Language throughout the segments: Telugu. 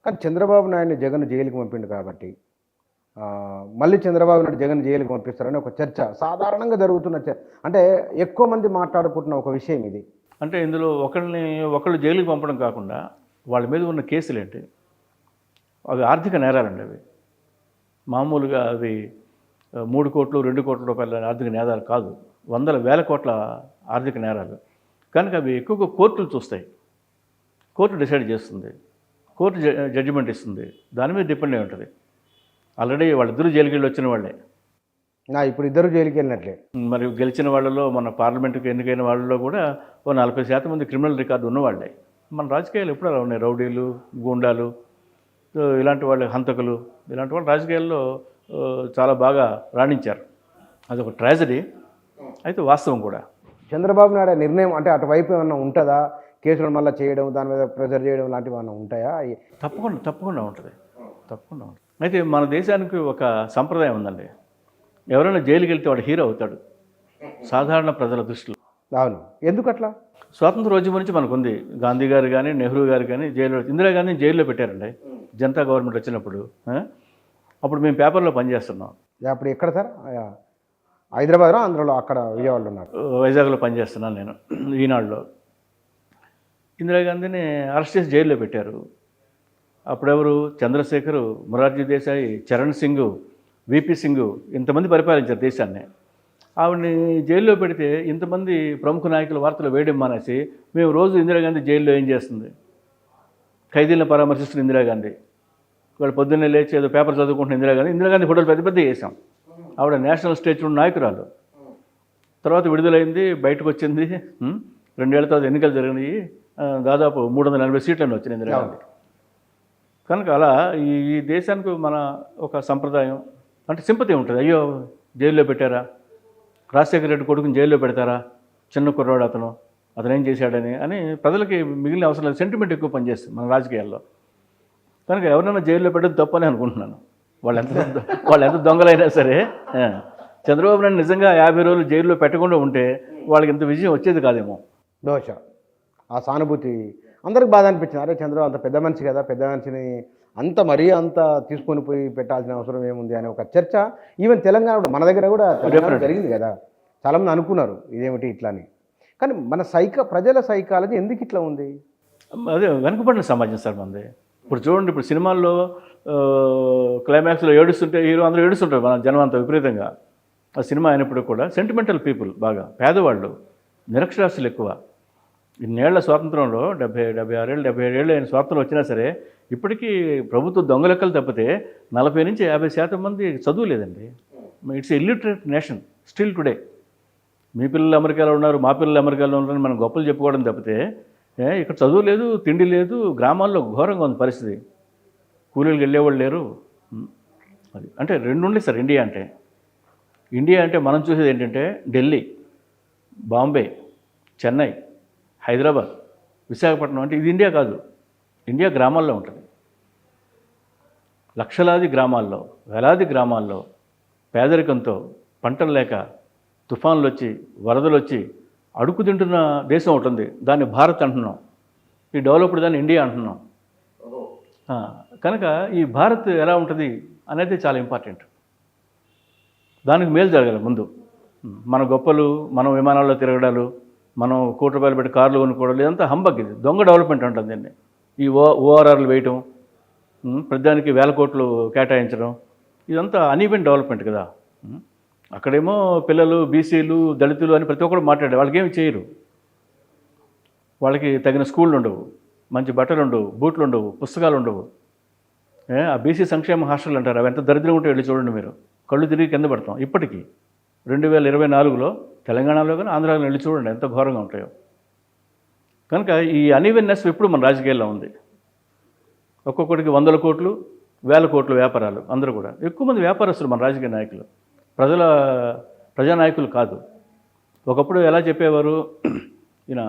కానీ చంద్రబాబు నాయుడిని జగన్ జైలుకి పంపిండు కాబట్టి మళ్ళీ చంద్రబాబు నాయుడు జగన్ జైలుకి పంపిస్తారని ఒక చర్చ సాధారణంగా జరుగుతున్న అంటే ఎక్కువ మంది మాట్లాడుకుంటున్న ఒక విషయం ఇది. అంటే ఇందులో ఒకళ్ళు జైలుకి పంపడం కాకుండా వాళ్ళ మీద ఉన్న కేసులు ఏంటి, అవి ఆర్థిక నేరాలండి. అవి మామూలుగా అవి 3 కోట్లు 2 కోట్ల రూపాయల ఆర్థిక నేరాలు కాదు, వందల వేల కోట్ల ఆర్థిక నేరాలు. కనుక అవి ఎక్కువగా కోర్టులు చూస్తాయి, కోర్టు డిసైడ్ చేస్తుంది, కోర్టు జడ్జిమెంట్ ఇస్తుంది, దాని మీద డిపెండ్ అయి ఉంటుంది. ఆల్రెడీ వాళ్ళిద్దరూ జైలుకి వెళ్ళి వచ్చిన వాళ్ళే. ఇప్పుడు ఇద్దరు జైలుకి వెళ్ళినట్లే. మరి గెలిచిన వాళ్ళలో మన పార్లమెంటుకి ఎన్నికైన వాళ్ళలో కూడా ఓ 40% మంది క్రిమినల్ రికార్డు ఉన్నవాళ్ళే. మన రాజకీయాలు ఎప్పుడు అలా ఉన్నాయి, రౌడీలు, గూండాలు, ఇలాంటి వాళ్ళు, హంతకులు, ఇలాంటి వాళ్ళు రాజకీయాల్లో చాలా బాగా రాణించారు. అదొక ట్రాజడీ, అయితే వాస్తవం కూడా. చంద్రబాబు నాయుడు నిర్ణయం అంటే అటువైపు ఏమన్నా ఉంటుందా, కేసులు మళ్ళీ చేయడం, దాని మీద ప్రెజర్ చేయడం లాంటివి ఏమన్నా ఉంటాయా? తప్పకుండా ఉంటుంది. అయితే మన దేశానికి ఒక సంప్రదాయం ఉందండి, ఎవరైనా జైలుకి వెళ్తే వాడు హీరో అవుతాడు సాధారణ ప్రజల దృష్టిలో. అవును, ఎందుకు అట్లా? స్వాతంత్ర రోజు నుంచి మనకుంది. గాంధీ గారు కానీ, నెహ్రూ గారు కానీ జైల్లో, ఇందిరాగాంధీని జైల్లో పెట్టారండి జనతా గవర్నమెంట్ వచ్చినప్పుడు. అప్పుడు మేము పేపర్లో పనిచేస్తున్నాం. అప్పుడు ఎక్కడ సార్? హైదరాబాద్లో, ఆంధ్రలో, అక్కడ విజయవాడలో ఉన్నారు. వైజాగ్లో పనిచేస్తున్నాను నేను, ఈనాడులో. ఇందిరాగాంధీని అరెస్ట్ చేసి జైల్లో పెట్టారు. అప్పుడెవరు? చంద్రశేఖర్, మొరార్జీ దేశాయి, చరణ్ సింగ్, విపి సింగ్, ఇంతమంది పరిపాలించారు దేశాన్ని. ఆవిడని జైల్లో పెడితే ఇంతమంది ప్రముఖ నాయకుల వార్తలు వేయడం మానేసి మేము రోజు ఇందిరాగాంధీ జైల్లో ఏం చేస్తుంది, ఖైదీలను పరామర్శిస్తున్న ఇందిరాగాంధీ, వాళ్ళు పొద్దున్నే లేచి ఏదో పేపర్ చదువుకుంటున్న ఇందిరాగాంధీ ఫోటోలు పెద్ద పెద్ద వేసాం. ఆవిడ నేషనల్ స్టేజ్ ఉన్న నాయకురాలు. తర్వాత విడుదలైంది, బయటకు వచ్చింది. 2 ఏళ్ల తర్వాత ఎన్నికలు జరిగినాయి, దాదాపు 380 సీట్లను వచ్చినాయి ఇందిరాగాంధీ. కనుక అలా ఈ దేశానికి మన ఒక సంప్రదాయం అంటే సింపతి ఉంటుంది. అయ్యో జైల్లో పెట్టారా, రాజశేఖర రెడ్డి కొడుకుని జైల్లో పెడతారా, చిన్న కుర్రాడు అతను ఏం చేశాడని అని ప్రజలకి మిగిలిన అవసరం లేదు, సెంటిమెంట్ ఎక్కువ పనిచేస్తుంది మన రాజకీయాల్లో. కనుక ఎవరైనా జైల్లో పెట్టడం తప్పని అనుకుంటున్నాను. వాళ్ళు ఎంత దొంగలైనా సరే. చంద్రబాబు నాయుడు నిజంగా 50 రోజులు జైల్లో పెట్టకుండా ఉంటే వాళ్ళకి ఇంత విజయం వచ్చేది కాదేమో. దోష ఆ సానుభూతి అందరికి బాధ అనిపించింది. అరే చంద్రబాబు అంత పెద్ద మనిషి కదా, పెద్ద మనిషిని అంత తీసుకొని పోయి పెట్టాల్సిన అవసరం ఏముంది అనే ఒక చర్చ ఈవెన్ తెలంగాణ మన దగ్గర కూడా జరిగింది కదా. చాలామంది అనుకున్నారు ఇదేమిటి ఇట్లా అని. కానీ మన ప్రజల సైకాలజీ ఎందుకు ఇట్లా ఉంది? అదే వెనుకబడిన సమాజం సార్ మనది. ఇప్పుడు చూడండి, ఇప్పుడు సినిమాల్లో క్లైమాక్స్లో ఏడుస్తుంటే హీరో అందరూ ఏడుస్తుంటారు, మన జనం అంతా విపరీతంగా. ఆ సినిమా అయినప్పుడు కూడా సెంటిమెంటల్ పీపుల్, బాగా పేదవాళ్ళు, నిరక్షరాస్యులు ఎక్కువ. ఇన్నేళ్ల స్వాతంత్రంలో 76 ఏళ్ళు 77 ఏళ్ళు అయిన స్వాతంత్రం వచ్చినా సరే ఇప్పటికీ ప్రభుత్వ దొంగ లెక్కలు తప్పితే 40 నుంచి 50% మంది చదువు లేదండి. It's illiterate nation still today. మీ పిల్లలు అమెరికాలో ఉన్నారు, మా పిల్లలు అమెరికాలో ఉన్నారని మనం గొప్పలు చెప్పుకోవడం తప్పితే ఇక్కడ చదువు లేదు, తిండి లేదు. గ్రామాల్లో ఘోరంగా ఉంది పరిస్థితి, కూలీలకు వెళ్ళేవాళ్ళు లేరు. అది అంటే 2 ఉండే సార్ ఇండియా అంటే మనం చూసేది ఏంటంటే ఢిల్లీ, బాంబే, చెన్నై, హైదరాబాద్, విశాఖపట్నం. అంటే ఇది ఇండియా కాదు, ఇండియా గ్రామాల్లో ఉంటుంది. లక్షలాది గ్రామాల్లో, వేలాది గ్రామాల్లో పేదరికంతో, పంటలు లేక, తుఫాన్లు వచ్చి, వరదలు వచ్చి అడుగు తింటున్న దేశం ఉంటుంది. దాన్ని భారత్ అంటున్నాం, ఈ డెవలప్డ్ దాన్ని ఇండియా అంటున్నాం. కనుక ఈ భారత్ ఎలా ఉంటుంది అనేది చాలా ఇంపార్టెంట్. దానికి మేలు జరగాలి ముందు. మన గొప్పలు, మనం విమానాల్లో తిరగడాలు, మనం ₹1 పెట్టి కార్లు కొనుక్కోవడం, ఇదంతా హంబగ్. ఇది దొంగ డెవలప్మెంట్ ఉంటుంది దీన్ని. ఈ ఓఆర్ఆర్లు వేయటం, ప్రతిదానికి వేల కోట్లు కేటాయించడం, ఇదంతా అన్ఈవెన్ డెవలప్మెంట్ కదా. అక్కడేమో పిల్లలు, బీసీలు, దళితులు అని ప్రతి ఒక్కరు మాట్లాడే వాళ్ళకి ఏమి చేయరు. వాళ్ళకి తగిన స్కూళ్ళు ఉండవు, మంచి బట్టలు ఉండవు, బూట్లు ఉండవు, పుస్తకాలు ఉండవు. ఆ బీసీ సంక్షేమ హాస్టల్ అంటారు, అవి ఎంత దరిద్రం ఉంటే వెళ్ళి చూడండి మీరు, కళ్ళు తిరిగి కింద పడతాం. ఇప్పటికీ 2024లో తెలంగాణలో కానీ ఆంధ్రాలో వెళ్ళి చూడండి ఎంత ఘోరంగా ఉంటాయో. కనుక ఈ అన్ఈవెన్నెస్ ఇప్పుడు మన రాజకీయాల్లో ఉంది. ఒక్కొక్కటికి 100 కోట్లు 1000 కోట్ల వ్యాపారాలు. అందరూ కూడా ఎక్కువ మంది వ్యాపారస్తులు మన రాజకీయ నాయకులు, ప్రజానాయకులు కాదు. ఒకప్పుడు ఎలా చెప్పేవారు, ఈయన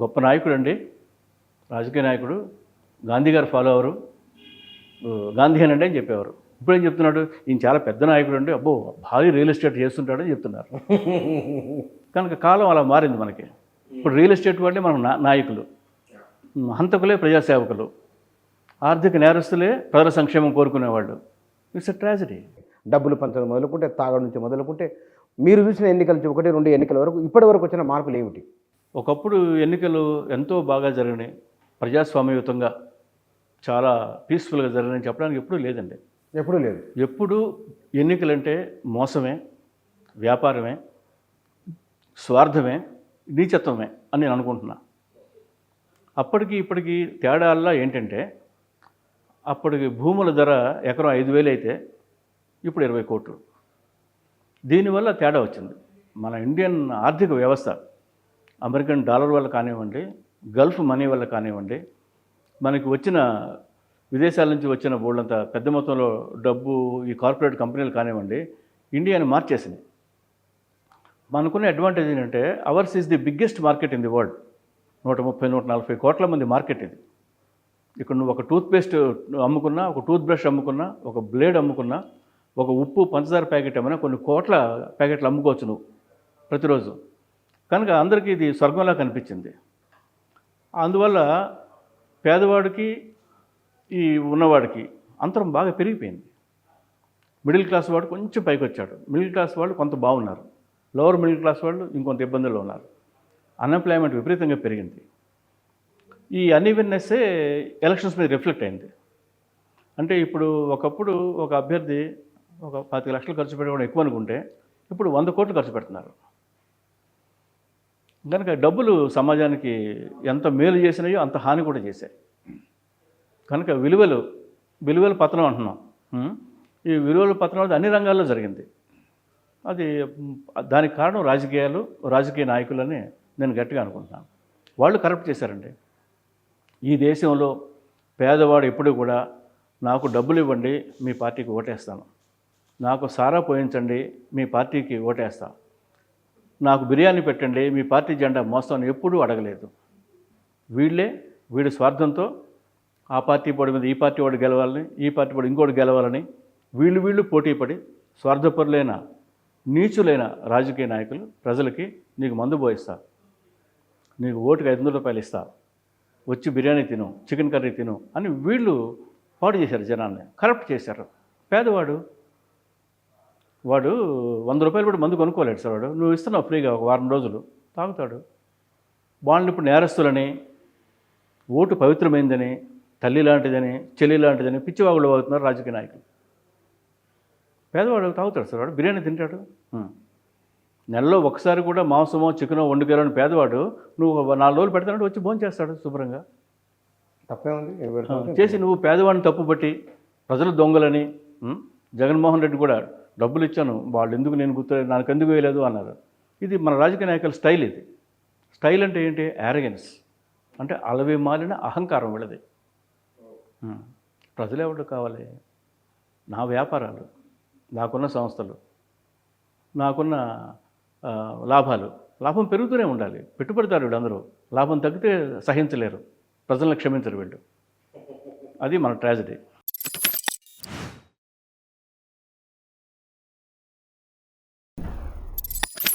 గొప్ప నాయకుడు అండి, రాజకీయ నాయకుడు, గాంధీ గారు ఫాలో అవరు, గాంధీ అనండి అని చెప్పేవారు. ఇప్పుడు ఏం చెప్తున్నాడు, ఈయన చాలా పెద్ద నాయకుడు అండి, అబ్బో భారీ రియల్ ఎస్టేట్ చేస్తుంటాడని చెప్తున్నారు. కనుక కాలం అలా మారింది మనకి. ఇప్పుడు రియల్ ఎస్టేట్ వాళ్ళే మనం నాయకులు, హంతకులే ప్రజాసేవకులు. ఆర్థిక నేరస్తులే ప్రజల సంక్షేమం కోరుకునేవాళ్ళు. It's a tragedy. డబ్బులు పంచడం మొదలుకుంటే, తాగడం నుంచి మొదలుకుంటే, మీరు చూసిన ఎన్నికల నుంచి 1, 2 ఎన్నికల వరకు ఇప్పటి వరకు వచ్చిన మార్పులు ఏమిటి? ఒకప్పుడు ఎన్నికలు ఎంతో బాగా జరిగినాయి, ప్రజాస్వామ్యయుతంగా చాలా పీస్ఫుల్గా జరిగినాయని చెప్పడానికి ఎప్పుడూ లేదండి. ఎప్పుడూ లేదు. ఎప్పుడు ఎన్నికలంటే మోసమే, వ్యాపారమే, స్వార్థమే, నీచత్వమే అని నేను అనుకుంటున్నా. అప్పటికి ఇప్పటికి తేడాల్లా ఏంటంటే, అప్పటికి భూముల ధర ఎకరం 5,000 అయితే ఇప్పుడు 20 కోట్లు. దీనివల్ల తేడా వచ్చింది. మన ఇండియన్ ఆర్థిక వ్యవస్థ అమెరికన్ డాలర్ వల్ల కానివ్వండి, గల్ఫ్ మనీ వల్ల కానివ్వండి, మనకి వచ్చిన విదేశాల నుంచి వచ్చిన బోళ్ళంత పెద్ద మొత్తంలో డబ్బు ఈ కార్పొరేట్ కంపెనీలు కానివ్వండి, ఇండియాని మార్చేసినాయి. మనకున్న అడ్వాంటేజ్ ఏంటంటే, hours is the biggest market in the world. 130-140 కోట్ల మంది మార్కెట్ ఇది. ఇక్కడ నువ్వు ఒక టూత్పేస్ట్ అమ్ముకున్నా, ఒక టూత్ బ్రష్ అమ్ముకున్నా, ఒక బ్లేడ్ అమ్ముకున్నా, ఒక ఉప్పు పంచదార ప్యాకెట్ అమ్మినా కొన్ని కోట్ల ప్యాకెట్లు అమ్ముకోవచ్చు నువ్వు ప్రతిరోజు. కనుక అందరికీ ఇది స్వర్గంలా కనిపించింది. అందువల్ల పేదవాడికి ఈ ఉన్నవాడికి అంతరం బాగా పెరిగిపోయింది. మిడిల్ క్లాస్ వాడు కొంచెం పైకి వచ్చాడు, మిడిల్ క్లాస్ వాళ్ళు కొంత బాగున్నారు, లోవర్ మిడిల్ క్లాస్ వాళ్ళు ఇంకొంత ఇబ్బందుల్లో ఉన్నారు. అన్ఎంప్లాయ్మెంట్ విపరీతంగా పెరిగింది. ఈ అన్ఈవెన్నెస్సే ఎలక్షన్స్ మీద రిఫ్లెక్ట్ అయింది. అంటే ఇప్పుడు ఒకప్పుడు ఒక అభ్యర్థి ఒక 25 లక్షలు ఖర్చు పెట్టడం ఎక్కువ అనుకుంటే, ఇప్పుడు 100 కోట్లు ఖర్చు పెడుతున్నారు. కనుక డబ్బులు సమాజానికి ఎంత మేలు చేసినాయో అంత హాని కూడా చేశాయి. కనుక విలువల పతనం అంటున్నాం. ఈ విలువల పతనం అనేది అన్ని రంగాల్లో జరిగింది. అది దానికి కారణం రాజకీయ నాయకులని నేను గట్టిగా అనుకుంటున్నాను. వాళ్ళు కరప్ట్ చేశారండి. ఈ దేశంలో పేదవాడు ఎప్పుడు కూడా నాకు డబ్బులు ఇవ్వండి మీ పార్టీకి ఓటేస్తాను, నాకు సారా పోయించండి మీ పార్టీకి ఓటేస్తాను, నాకు బిర్యానీ పెట్టండి మీ పార్టీ జెండా మోస్తాను ఎప్పుడూ అడగలేదు. వీడి స్వార్థంతో ఆ పార్టీ పొడి మీద ఈ పార్టీ వాడు గెలవాలని, ఈ పార్టీ వాడు ఇంకోటి గెలవాలని వీళ్ళు పోటీపడి స్వార్థపరులైన నీచులైన రాజకీయ నాయకులు ప్రజలకి నీకు మందు పోయిస్తా, నీకు ఓటుకి 500 రూపాయలు ఇస్తా, వచ్చి బిర్యానీ తిను, చికెన్ కర్రీ తిను అని వీళ్ళు పాడు చేశారు, జనాన్ని కరప్ట్ చేశారు. పేదవాడు వాడు 100 రూపాయలు కూడా మందు కొనుక్కోలేడు సార్. వాడు నువ్వు ఇస్తున్నావు ఫ్రీగా ఒక వారం రోజులు తాగుతాడు. వాళ్ళని ఇప్పుడు నేరస్తులని, ఓటు పవిత్రమైందని, తల్లి లాంటిదని, చెల్లి లాంటిదని పిచ్చివాగులు అవుతున్నారు రాజకీయ నాయకులు. పేదవాడు తాగుతాడు సార్, వాడు బిర్యానీ తింటాడు. నెలలో ఒకసారి కూడా మాంసమో చికెనో వండుకెళ్ళని పేదవాడు నువ్వు 4 రోజులు పెడతానంటే వచ్చి భోజనం చేస్తాడు శుభ్రంగా. తప్పేముంది చేసి నువ్వు పేదవాడిని తప్పుపట్టి ప్రజలు దొంగలని, జగన్మోహన్ రెడ్డి కూడా డబ్బులు ఇచ్చాను వాళ్ళు ఎందుకు నేను నాకు ఎందుకు వేయలేదు అన్నారు. ఇది మన రాజకీయ నాయకుల స్టైల్. ఇది స్టైల్ అంటే ఏంటి? యారగెన్స్ అంటే అలవి మాలిన అహంకారం వీళ్ళది. ప్రజలు ఎవరు కావాలి? నా వ్యాపారాలు, నాకున్న సంస్థలు, నాకున్న లాభం పెరుగుతూనే ఉండాలి. పెట్టుబడిదారు వీళ్ళందరూ లాభం తగ్గితే సహించలేరు, ప్రజలను క్షమించరు వీళ్ళు. అది మన ట్రాజడీ.